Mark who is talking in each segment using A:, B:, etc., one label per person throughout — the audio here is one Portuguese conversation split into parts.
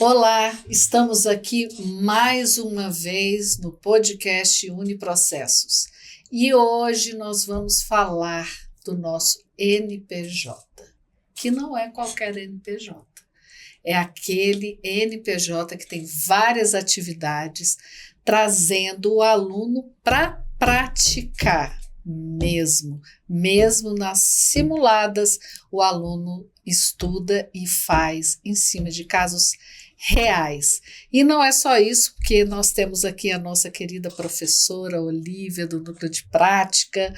A: Olá, estamos aqui mais uma vez no podcast Uniprocessos e hoje nós vamos falar do nosso NPJ, que não é qualquer NPJ, é aquele NPJ que tem várias atividades, trazendo o aluno para praticar mesmo nas simuladas, o aluno estuda e faz em cima de casos reais. E não é só isso, porque nós temos aqui a nossa querida professora Olívia, do Núcleo de Prática,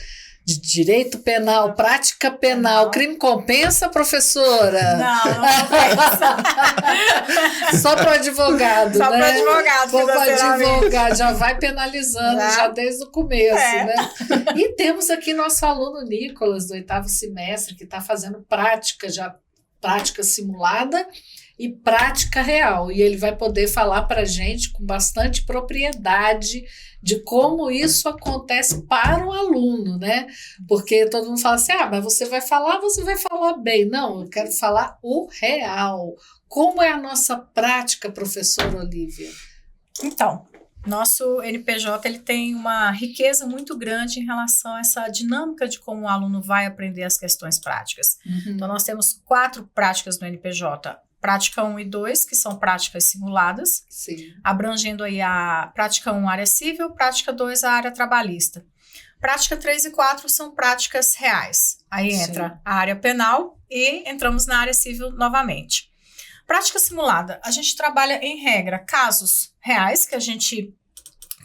A: de Direito Penal, Prática Penal. Crime compensa, professora?
B: Não compensa.
A: Só para advogado,
B: Só
A: né?
B: para advogado.
A: Só para advogado, já vai penalizando já desde o começo, né? E temos aqui nosso aluno Nicolas, do 8º semestre, que está fazendo prática simulada e prática real, e ele vai poder falar para a gente com bastante propriedade de como isso acontece para o aluno, né? Porque todo mundo fala assim, mas você vai falar bem. Não, eu quero falar o real. Como é a nossa prática, professora Olívia?
B: Então, nosso NPJ ele tem uma riqueza muito grande em relação a essa dinâmica de como o aluno vai aprender as questões práticas. Então, nós temos 4 práticas no NPJ. Prática 1 e 2, que são práticas simuladas,
A: sim,
B: abrangendo aí a prática 1, área civil, prática 2, a área trabalhista. Prática 3 e 4 são práticas reais. Aí entra a área penal e entramos na área civil novamente. Prática simulada, a gente trabalha em regra casos reais, que a gente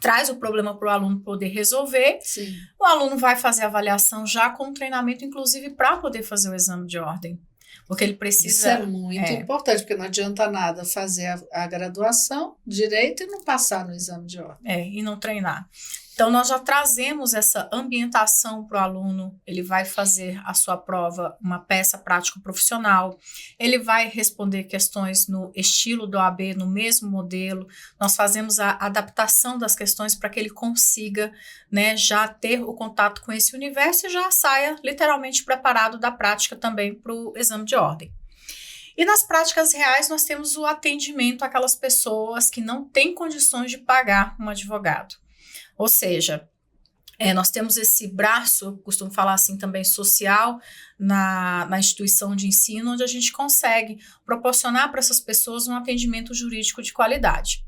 B: traz o problema para o aluno poder resolver.
A: Sim.
B: O aluno vai fazer a avaliação já com treinamento, inclusive, para poder fazer o exame de ordem. Porque ele precisa...
A: Isso é muito importante, porque não adianta nada fazer a graduação, direito, e não passar no exame de ordem.
B: E não treinar. Então, nós já trazemos essa ambientação para o aluno, ele vai fazer a sua prova, uma peça prático-profissional, ele vai responder questões no estilo do OAB, no mesmo modelo, nós fazemos a adaptação das questões para que ele consiga, né, já ter o contato com esse universo e já saia literalmente preparado da prática também para o exame de ordem. E nas práticas reais nós temos o atendimento àquelas pessoas que não têm condições de pagar um advogado. Ou seja, nós temos esse braço, costumo falar assim também, social, na instituição de ensino, onde a gente consegue proporcionar para essas pessoas um atendimento jurídico de qualidade.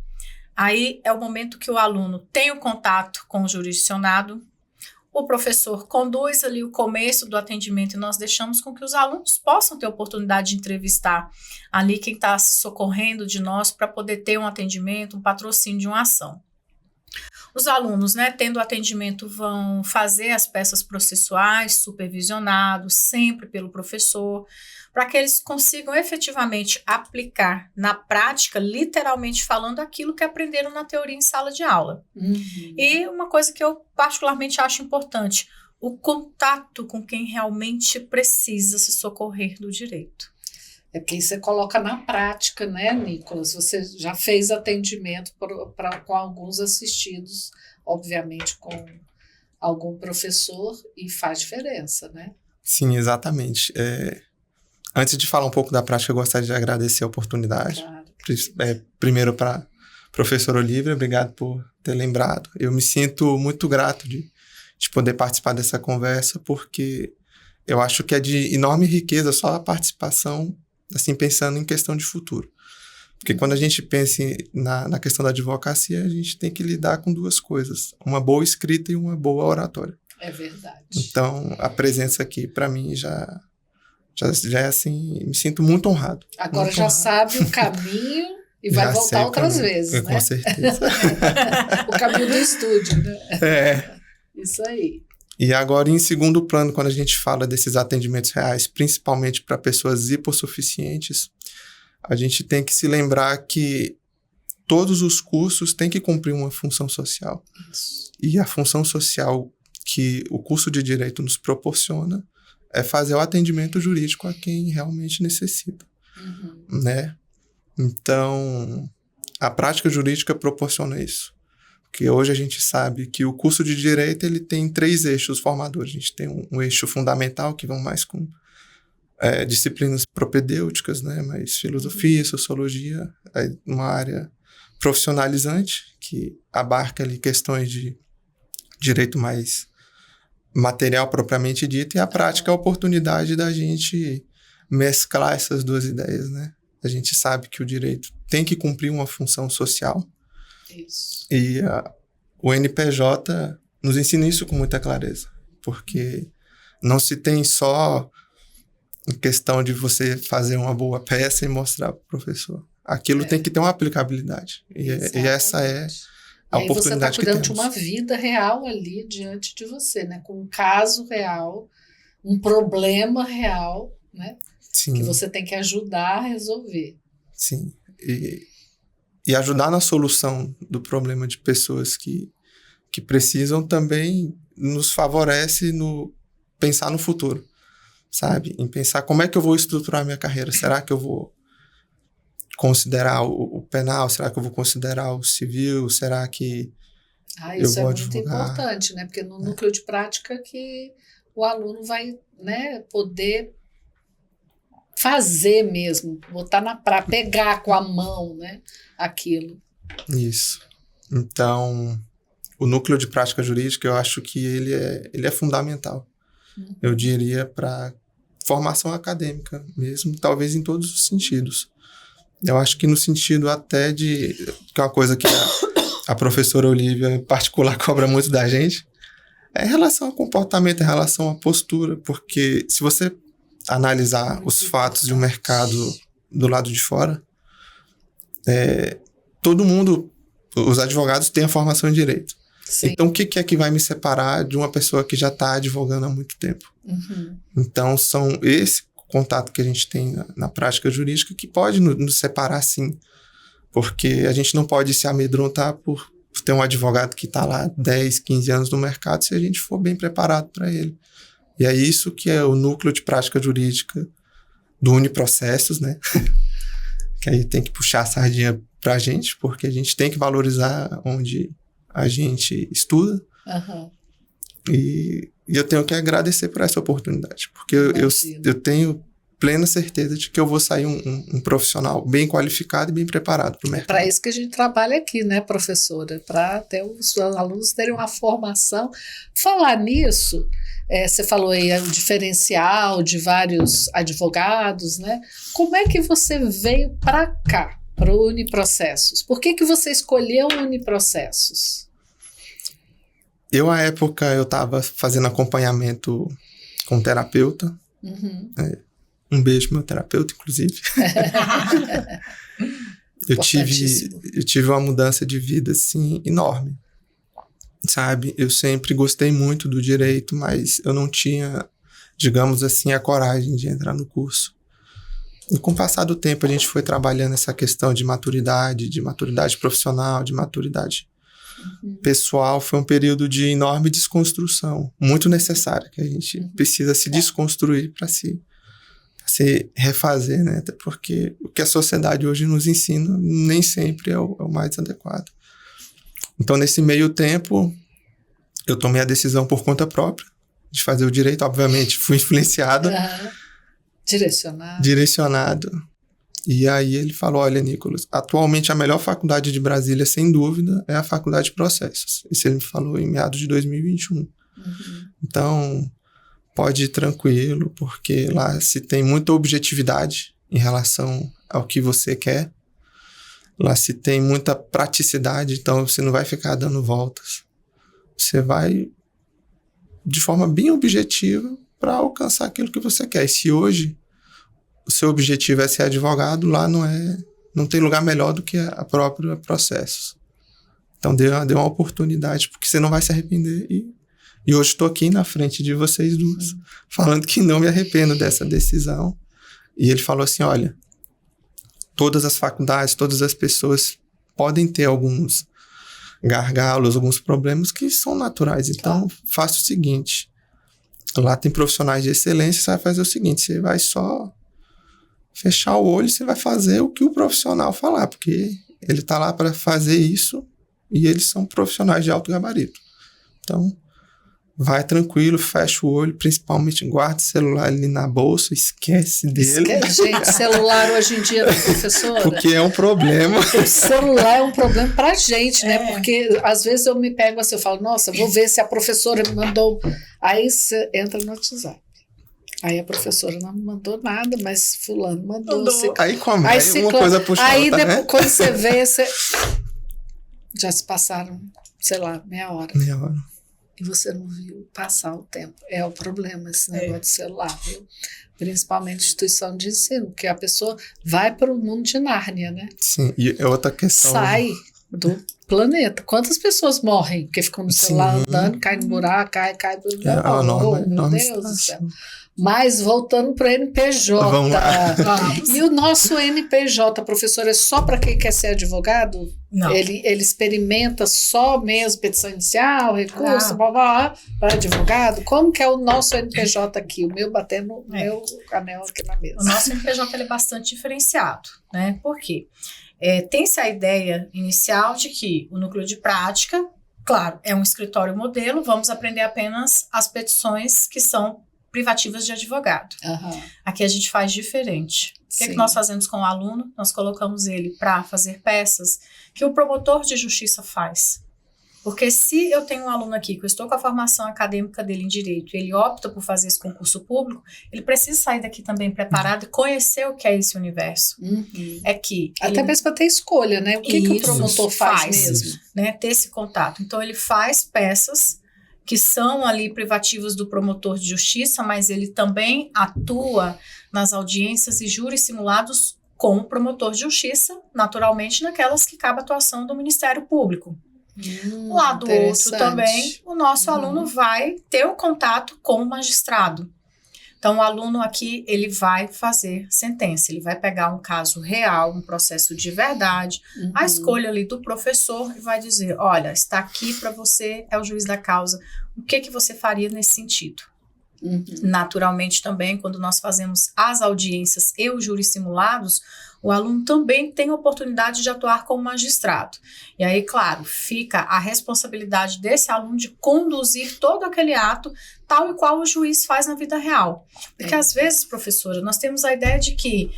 B: Aí é o momento que o aluno tem o contato com o jurisdicionado, o professor conduz ali o começo do atendimento e nós deixamos com que os alunos possam ter a oportunidade de entrevistar ali quem está socorrendo de nós para poder ter um atendimento, um patrocínio de uma ação. Os alunos, né, tendo atendimento, vão fazer as peças processuais, supervisionados, sempre pelo professor, para que eles consigam efetivamente aplicar na prática, literalmente falando, aquilo que aprenderam na teoria em sala de aula. E uma coisa que eu particularmente acho importante, o contato com quem realmente precisa se socorrer do direito.
A: É porque você coloca na prática, né, Nicolas? Você já fez atendimento com alguns assistidos, obviamente com algum professor, e faz diferença, né?
C: Sim, exatamente. Antes de falar um pouco da prática, eu gostaria de agradecer a oportunidade.
A: Claro.
C: Primeiro para a professora Olívia, obrigado por ter lembrado. Eu me sinto muito grato de poder participar dessa conversa, porque eu acho que é de enorme riqueza só a participação, assim, pensando em questão de futuro. Porque quando a gente pensa na questão da advocacia, a gente tem que lidar com 2 coisas, uma boa escrita e uma boa oratória.
A: É verdade.
C: Então, a presença aqui, para mim, já é assim, me sinto muito honrado.
A: Agora
C: muito
A: já
C: honrado.
A: sabe o caminho e vai voltar outras vezes, né?
C: Com certeza.
A: O caminho do estúdio, né? Isso aí.
C: E agora, em segundo plano, quando a gente fala desses atendimentos reais, principalmente para pessoas hipossuficientes, a gente tem que se lembrar que todos os cursos têm que cumprir uma função social.
A: Isso.
C: E a função social que o curso de Direito nos proporciona é fazer o atendimento jurídico a quem realmente necessita, né? Então, a prática jurídica proporciona isso. Porque hoje a gente sabe que o curso de Direito ele tem 3 eixos formadores. A gente tem um eixo fundamental, que vão mais com disciplinas propedêuticas, né? Mas filosofia, sociologia, uma área profissionalizante que abarca ali questões de direito mais material propriamente dito, e a prática é a oportunidade da gente mesclar essas duas ideias, né? A gente sabe que o direito tem que cumprir uma função social.
A: Isso.
C: E o NPJ nos ensina isso com muita clareza, porque não se tem só questão de você fazer uma boa peça e mostrar para o professor. Aquilo tem que ter uma aplicabilidade. E essa é a oportunidade que temos.
A: Você está cuidando de uma vida real ali diante de você, né? Com um caso real, um problema real, né?
C: Sim.
A: Que você tem que ajudar a resolver.
C: Sim. E ajudar na solução do problema de pessoas que precisam também nos favorece no pensar no futuro, sabe? Em pensar como é que eu vou estruturar a minha carreira. Será que eu vou considerar o penal? Será que eu vou considerar o civil? Será que eu vou advogar?
A: Isso é muito importante, né? Porque no núcleo de prática que o aluno vai, né, poder fazer mesmo, botar pra pegar com a mão, né, aquilo.
C: Isso. Então, o núcleo de prática jurídica, eu acho que ele é fundamental. Eu diria para formação acadêmica mesmo, talvez em todos os sentidos. Eu acho que no sentido até que é uma coisa que a professora Olívia, em particular, cobra muito da gente, é em relação ao comportamento, em relação à postura, porque se você analisar os fatos de um mercado do lado de fora, todo mundo, os advogados têm a formação em direito. Sim. Então, o que é que vai me separar de uma pessoa que já está advogando há muito tempo? Então, são esse contato que a gente tem na prática jurídica que pode nos separar, sim. Porque a gente não pode se amedrontar por ter um advogado que está lá 10, 15 anos no mercado se a gente for bem preparado para ele. E é isso que é o núcleo de prática jurídica do Uniprocessos, né? Que aí tem que puxar a sardinha para a gente, porque a gente tem que valorizar onde a gente estuda. E eu tenho que agradecer por essa oportunidade, porque eu tenho plena certeza de que eu vou sair um profissional bem qualificado e bem preparado para o mercado.
A: Para isso que a gente trabalha aqui, né, professora? Para até os alunos terem uma formação. Falar nisso, você falou aí o diferencial de vários advogados, né? Como é que você veio para cá, para o Uniprocessos? Por que você escolheu o Uniprocessos?
C: Eu, à época, eu estava fazendo acompanhamento com um terapeuta. Um beijo, meu terapeuta, inclusive. eu tive uma mudança de vida, assim, enorme. Sabe? Eu sempre gostei muito do direito, mas eu não tinha, digamos assim, a coragem de entrar no curso. E com o passar do tempo, a gente foi trabalhando essa questão de maturidade profissional, de maturidade pessoal. Foi um período de enorme desconstrução, muito necessária, que a gente precisa se desconstruir para se refazer, né? Até porque o que a sociedade hoje nos ensina nem sempre é o mais adequado. Então, nesse meio tempo, eu tomei a decisão por conta própria de fazer o direito. Obviamente, fui influenciado. Direcionado. E aí ele falou, olha, Nicolas, atualmente a melhor faculdade de Brasília, sem dúvida, é a Faculdade de Processos. Isso ele me falou em meados de 2021. Então, pode ir tranquilo, porque lá se tem muita objetividade em relação ao que você quer. Lá se tem muita praticidade, então você não vai ficar dando voltas. Você vai de forma bem objetiva para alcançar aquilo que você quer. E se hoje o seu objetivo é ser advogado, lá não tem lugar melhor do que a própria Processos. Então dê uma oportunidade, porque você não vai se arrepender. E hoje estou aqui na frente de vocês duas, falando que não me arrependo dessa decisão. E ele falou assim, olha, todas as faculdades, todas as pessoas podem ter alguns gargalos, alguns problemas que são naturais. Então, faça o seguinte, lá tem profissionais de excelência, você vai fazer o seguinte, você vai só fechar o olho e você vai fazer o que o profissional falar, porque ele está lá para fazer isso e eles são profissionais de alto gabarito. Então, vai tranquilo, fecha o olho, principalmente guarda o celular ali na bolsa, esquece dele.
A: Gente, celular hoje em dia, professora...
C: Porque é um problema.
A: O celular é um problema pra gente, né? Porque às vezes eu me pego assim, eu falo, nossa, vou ver se a professora me mandou... Aí você entra no WhatsApp. Aí a professora não mandou nada, mas fulano mandou.
C: Aí começa, uma coisa puxa
A: aí
C: outra,
A: depois,
C: né?
A: quando você vê, já se passaram, sei lá, meia hora. E você não viu passar o tempo. É o problema esse negócio de celular, viu? Principalmente instituição de ensino, porque a pessoa vai para o mundo de Nárnia, né?
C: Sim, e é outra questão...
A: Sai do planeta. Quantas pessoas morrem porque ficam no celular andando, cai no buraco, cai... Meu Deus do céu. Mas voltando para o NPJ.
C: Vamos lá.
A: E o nosso NPJ, professor, é só para quem quer ser advogado?
B: Não.
A: Ele experimenta só mesmo petição inicial, recurso, para advogado? Como que é o nosso NPJ aqui? O meu batendo o meu anel aqui na mesa.
B: O nosso NPJ ele é bastante diferenciado, né? Por quê? Tem-se a ideia inicial de que o núcleo de prática, claro, é um escritório modelo, vamos aprender apenas as petições que são privativas de advogado. Aqui a gente faz diferente. O que nós fazemos com o aluno? Nós colocamos ele para fazer peças que o promotor de justiça faz. Porque se eu tenho um aluno aqui que eu estou com a formação acadêmica dele em direito e ele opta por fazer esse concurso público, ele precisa sair daqui também preparado e conhecer o que é esse universo. É que
A: até mesmo para ter escolha, né? O que o promotor faz mesmo?
B: Né? Ter esse contato. Então ele faz peças que são ali privativas do promotor de justiça, mas ele também atua nas audiências e júris simulados com o promotor de justiça, naturalmente naquelas que cabe a atuação do Ministério Público. Lá do outro também, o nosso aluno vai ter o contato com o magistrado. Então, o aluno aqui, ele vai fazer sentença, ele vai pegar um caso real, um processo de verdade, a escolha ali do professor e vai dizer, olha, está aqui para você, é o juiz da causa, o que você faria nesse sentido? Naturalmente também, quando nós fazemos as audiências e os júris simulados, o aluno também tem a oportunidade de atuar como magistrado. E aí, claro, fica a responsabilidade desse aluno de conduzir todo aquele ato tal e qual o juiz faz na vida real. Porque às vezes, professora, nós temos a ideia de que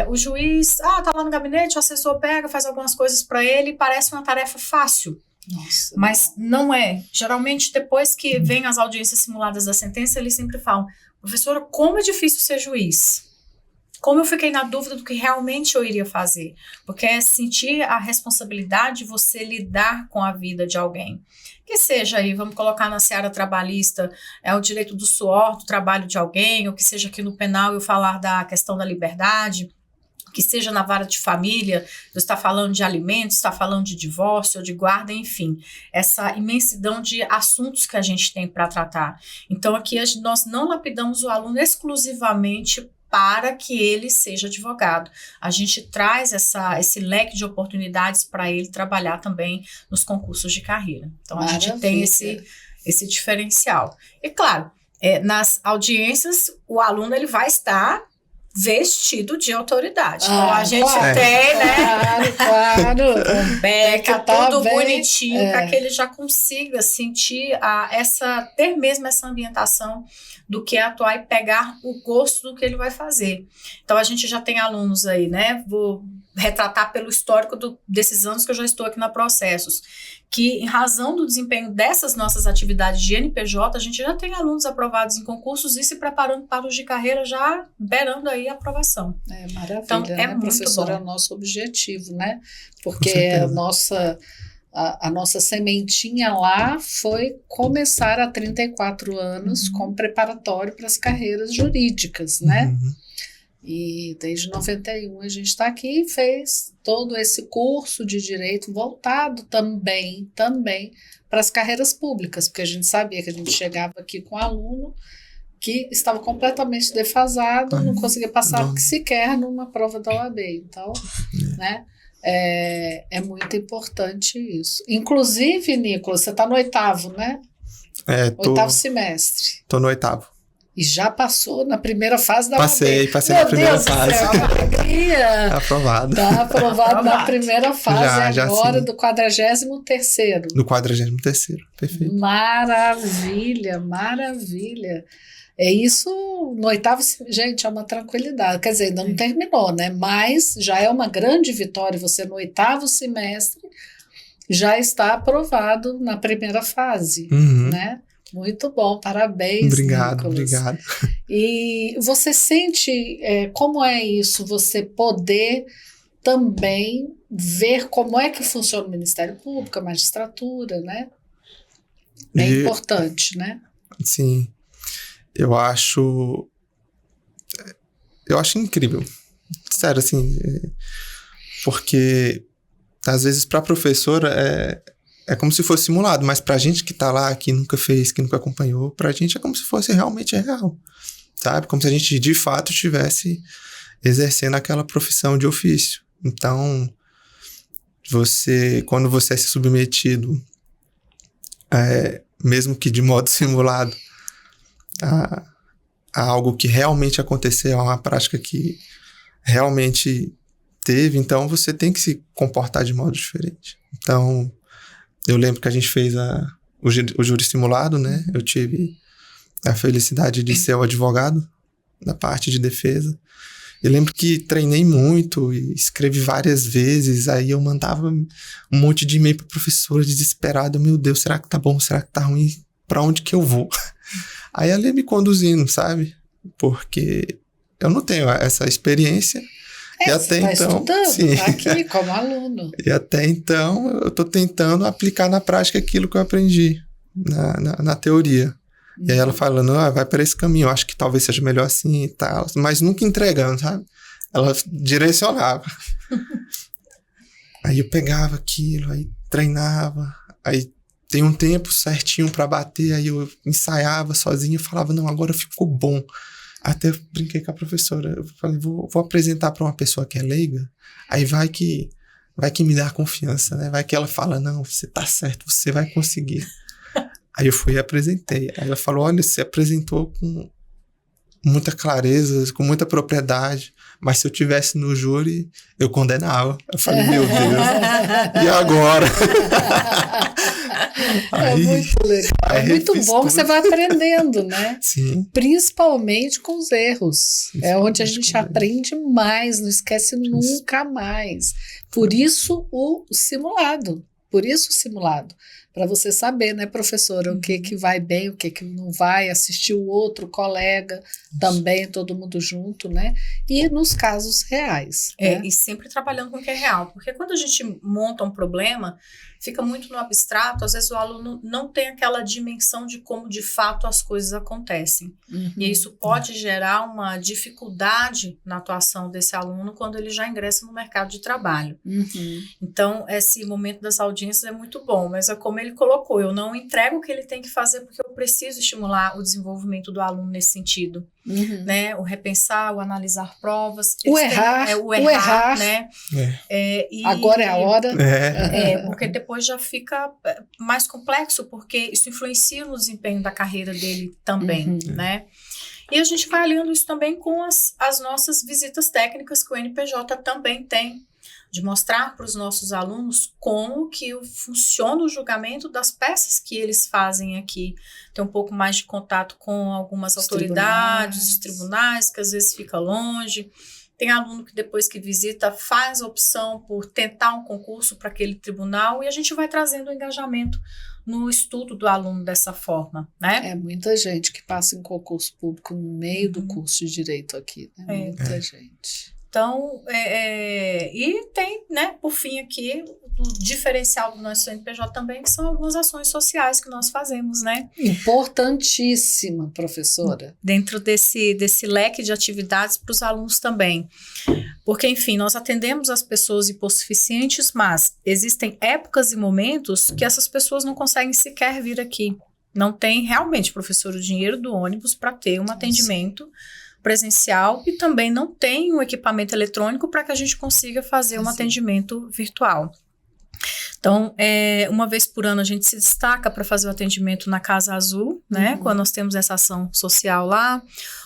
B: o juiz, tá lá no gabinete, o assessor pega, faz algumas coisas para ele e parece uma tarefa fácil.
A: Nossa,
B: mas não é. Geralmente, depois que vem as audiências simuladas da sentença, eles sempre falam, professora, como é difícil ser juiz. Como eu fiquei na dúvida do que realmente eu iria fazer. Porque é sentir a responsabilidade de você lidar com a vida de alguém. Que seja aí, vamos colocar na seara trabalhista, o direito do suor, do trabalho de alguém, ou que seja aqui no penal eu falar da questão da liberdade, que seja na vara de família, você está falando de alimentos, está falando de divórcio ou de guarda, enfim, essa imensidão de assuntos que a gente tem para tratar. Então aqui nós não lapidamos o aluno exclusivamente para que ele seja advogado. A gente traz esse leque de oportunidades para ele trabalhar também nos concursos de carreira. Então a gente tem esse diferencial. E claro, nas audiências o aluno ele vai estar vestido de autoridade. Então a gente tem, né?
A: Claro.
B: Com beca, tudo bonitinho, para que ele já consiga sentir ter mesmo essa ambientação do que é atuar e pegar o gosto do que ele vai fazer. Então a gente já tem alunos aí, né? Vou retratar pelo histórico desses anos que eu já estou aqui na Processos, que em razão do desempenho dessas nossas atividades de NPJ, a gente já tem alunos aprovados em concursos e se preparando para os de carreira já beirando aí a aprovação.
A: Maravilha,
B: então,
A: né?
B: Muito
A: professora,
B: bom.
A: É o nosso objetivo, né? Porque a nossa sementinha lá foi começar há 34 anos com preparatório para as carreiras jurídicas, né? E desde 91 a gente está aqui e fez todo esse curso de direito voltado também para as carreiras públicas, porque a gente sabia que a gente chegava aqui com um aluno que estava completamente defasado, não conseguia passar sequer numa prova da OAB. Então, né, é muito importante isso. Inclusive, Nicolas, você está no 8º, né? 8º semestre.
C: Estou no 8º.
A: E já passou na primeira fase da
C: Passei na primeira fase.
A: Céu, que alegria!
C: Aprovado.
A: Tá aprovado na primeira fase
C: já
A: agora
C: sim.
A: do 43º.
C: Do 43º, perfeito.
A: Maravilha, maravilha. É isso, no 8º, gente, é uma tranquilidade. Quer dizer, ainda não terminou, né? Mas já é uma grande vitória. Você no 8º semestre já está aprovado na primeira fase, né? Muito bom, parabéns,
C: Obrigado,
A: Nicolas.
C: obrigado.
A: E você sente como é isso, você poder também ver como é que funciona o Ministério Público, a magistratura, né? É importante, né?
C: Sim, eu acho incrível, sério, assim, porque às vezes para a professora é como se fosse simulado, mas pra gente que tá lá, que nunca fez, que nunca acompanhou, pra gente é como se fosse realmente real, sabe? Como se a gente de fato estivesse exercendo aquela profissão de ofício. Então, quando você é submetido, mesmo que de modo simulado, a algo que realmente aconteceu, a uma prática que realmente teve, então você tem que se comportar de modo diferente. Então, eu lembro que a gente fez o júri simulado, né? Eu tive a felicidade de ser o advogado da parte de defesa. Eu lembro que treinei muito e escrevi várias vezes, aí eu mandava um monte de e-mail para a professora desesperado. Meu Deus, será que tá bom? Será que tá ruim? Para onde que eu vou? Aí ela ia me conduzindo, sabe? Porque eu não tenho essa experiência. E até
A: tá
C: então,
A: estudando,
C: sim.
A: tá aqui como aluno.
C: E até então eu estou tentando aplicar na prática aquilo que eu aprendi na teoria. E aí ela falando, vai para esse caminho, eu acho que talvez seja melhor assim e tal, mas nunca entregando, sabe? Ela direcionava. Aí eu pegava aquilo, aí treinava, aí tem um tempo certinho para bater, aí eu ensaiava sozinho e falava, não, agora ficou bom. Até eu brinquei com a professora, eu falei, vou apresentar para uma pessoa que é leiga, aí vai que me dá confiança, né? Vai que ela fala, não, você tá certo, você vai conseguir. Aí eu fui e apresentei. Aí ela falou, olha, você apresentou com muita clareza, com muita propriedade, mas se eu tivesse no júri, eu condenava. Eu falei, meu Deus, e agora?
A: É muito legal. É muito bom que você vai aprendendo, né?
C: Sim.
A: Principalmente com os erros. É onde a gente aprende mais, não esquece nunca mais. Por isso o simulado. Para você saber, né, professora, o que vai bem, o que não vai, assistir o outro colega também, todo mundo junto, né? E nos casos reais. Né?
B: E sempre trabalhando com o que é real. Porque quando a gente monta um problema, fica muito no abstrato, às vezes o aluno não tem aquela dimensão de como de fato as coisas acontecem. E isso pode gerar uma dificuldade na atuação desse aluno quando ele já ingressa no mercado de trabalho. Então, esse momento das audiências é muito bom, mas é como ele colocou, eu não entrego o que ele tem que fazer porque eu preciso estimular o desenvolvimento do aluno nesse sentido. Né? O repensar, o analisar provas.
A: O errar,
B: né?
A: Agora é a hora.
B: Porque depois já fica mais complexo, porque isso influencia no desempenho da carreira dele também, né? E a gente vai alinhando isso também com as nossas visitas técnicas que o NPJ também tem, de mostrar para os nossos alunos como que funciona o julgamento das peças que eles fazem aqui. Tem um pouco mais de contato com algumas autoridades, os tribunais, que às vezes fica longe. Tem aluno que depois que visita faz a opção por tentar um concurso para aquele tribunal e a gente vai trazendo o engajamento no estudo do aluno dessa forma, né?
A: É muita gente que passa em concurso público no meio do curso de Direito aqui, né? Muita gente.
B: Então, e tem, né, por fim aqui, o diferencial do nosso CNPJ também, que são algumas ações sociais que nós fazemos, né?
A: Importantíssima, professora.
B: Dentro desse leque de atividades para os alunos também. Porque, enfim, nós atendemos as pessoas hipossuficientes, mas existem épocas e momentos que essas pessoas não conseguem sequer vir aqui. Não tem realmente, professor, o dinheiro do ônibus para ter um atendimento presencial e também não tem um equipamento eletrônico para que a gente consiga fazer um atendimento virtual. Então, uma vez por ano a gente se destaca para fazer o atendimento na Casa Azul, né? Quando nós temos essa ação social lá.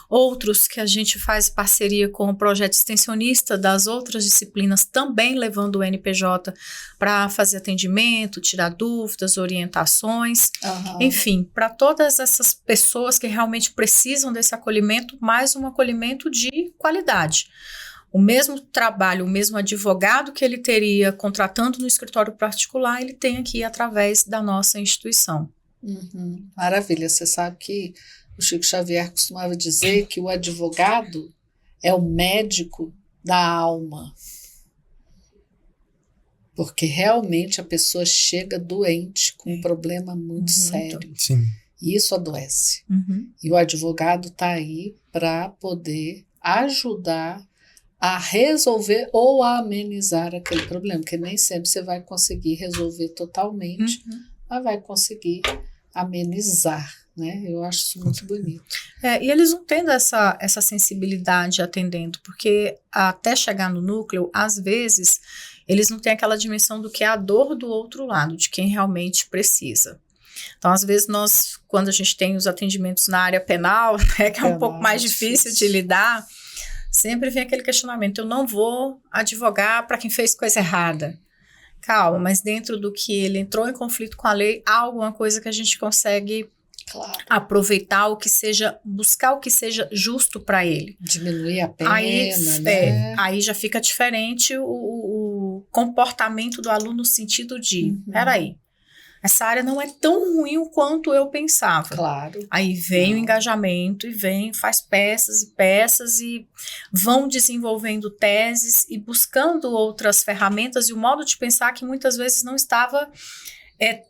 B: Outros que a gente faz parceria com o projeto extensionista das outras disciplinas, também levando o NPJ para fazer atendimento, tirar dúvidas, orientações. Enfim, para todas essas pessoas que realmente precisam desse acolhimento, mais um acolhimento de qualidade. O mesmo trabalho, o mesmo advogado que ele teria contratando no escritório particular, ele tem aqui através da nossa instituição.
A: Maravilha, você sabe que o Chico Xavier costumava dizer que o advogado é o médico da alma. Porque realmente a pessoa chega doente com um problema muito sério.
C: Sim.
A: E isso adoece. E o advogado está aí para poder ajudar a resolver ou a amenizar aquele problema, porque nem sempre você vai conseguir resolver totalmente, mas vai conseguir amenizar, né? Eu acho isso muito bonito.
B: E eles não tendo essa sensibilidade atendendo, porque até chegar no núcleo, às vezes, eles não têm aquela dimensão do que é a dor do outro lado, de quem realmente precisa. Então, às vezes, quando a gente tem os atendimentos na área penal, que é um pouco mais difícil de lidar, sempre vem aquele questionamento, eu não vou advogar para quem fez coisa errada. Calma, mas dentro do que ele entrou em conflito com a lei, há alguma coisa que a gente consegue aproveitar, buscar o que seja justo para ele.
A: Diminuir a pena,
B: aí já fica diferente o comportamento do aluno no sentido de, peraí, essa área não é tão ruim quanto eu pensava.
A: Claro.
B: Aí vem o engajamento faz peças e vão desenvolvendo teses e buscando outras ferramentas e o modo de pensar que muitas vezes não estava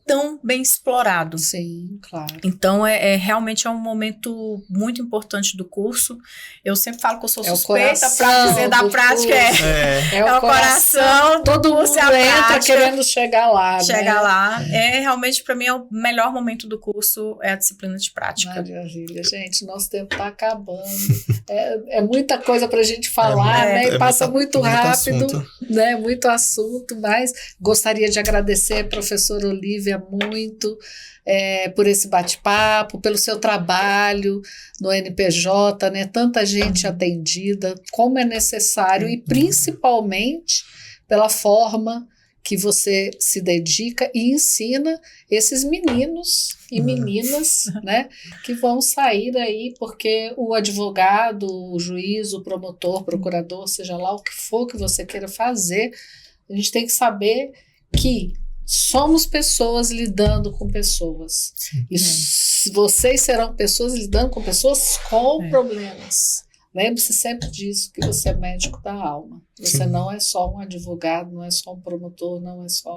B: tão bem explorado.
A: Sim, claro.
B: Então, realmente é um momento muito importante do curso. Eu sempre falo que eu sou suspeita para dizer da prática.
A: É o coração. Todo mundo entra querendo chegar lá.
B: Chegar lá. Realmente, para mim, é o melhor momento do curso, é a disciplina de prática.
A: Maravilha, gente. Nosso tempo está acabando. É muita coisa para a gente falar, né? E passa muito rápido. Né? Muito assunto, mas gostaria de agradecer a professora Olívia muito por esse bate-papo, pelo seu trabalho no NPJ, né? Tanta gente atendida, como é necessário e principalmente pela forma que você se dedica e ensina esses meninos e meninas, né, que vão sair aí, porque o advogado, o juiz, o promotor, procurador, seja lá o que for que você queira fazer, a gente tem que saber que somos pessoas lidando com pessoas. E vocês serão pessoas lidando com pessoas com problemas. Lembre-se sempre disso, que você é médico da alma. Você não é só um advogado, não é só um promotor, não é só...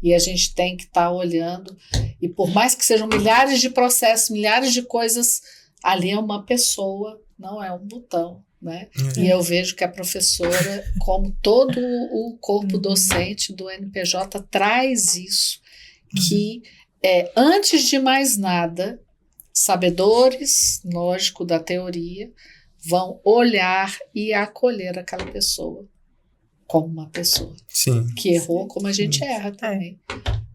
A: E a gente tem que estar olhando. E por mais que sejam milhares de processos, milhares de coisas, ali é uma pessoa, não é um botão. Né? E eu vejo que a professora, como todo o corpo docente do NPJ, traz isso, que antes de mais nada, sabedores, lógico, da teoria, vão olhar e acolher aquela pessoa como uma pessoa que errou como a gente erra também.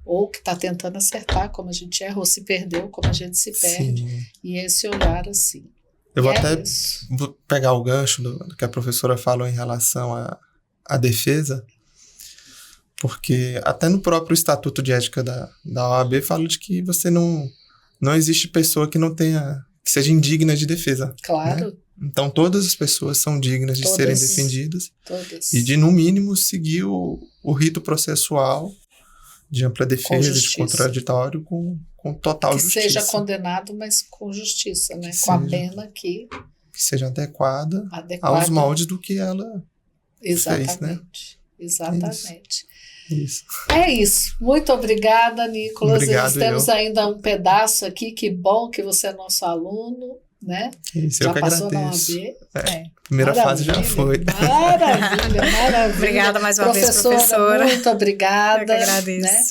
A: Ou que está tentando acertar como a gente erra, ou se perdeu como a gente se perde. E esse olhar assim.
C: Eu vou vou pegar o gancho do que a professora falou em relação à defesa, porque até no próprio Estatuto de Ética da OAB fala de que você não existe pessoa que que seja indigna de defesa.
A: Claro.
C: Né? Então todas as pessoas são dignas de serem defendidas.
A: Todas.
C: E de, no mínimo, seguir o rito processual de ampla defesa, de contraditório, com total justiça.
A: Que seja condenado, mas com justiça, né? Com a pena que
C: seja adequada aos moldes do que ela fez, né?
A: Exatamente.
C: Isso.
A: É isso. Muito obrigada, Nicolas.
C: Obrigado,
A: nós temos ainda um pedaço aqui. Que bom que você é nosso aluno, né?
C: Isso,
A: já
C: eu que
A: passou
C: agradeço.
A: Na OAB.
C: Primeira fase já foi.
A: Maravilha.
B: Obrigada mais uma vez, professora.
A: Muito obrigada.
B: Eu que agradeço.
A: Né?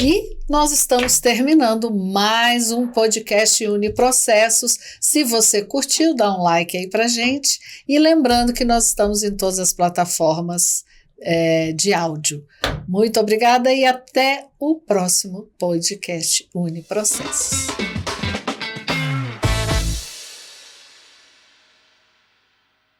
A: E nós estamos terminando mais um podcast Uniprocessos. Se você curtiu, dá um like aí pra gente. E lembrando que nós estamos em todas as plataformas de áudio. Muito obrigada e até o próximo podcast Uniprocessos.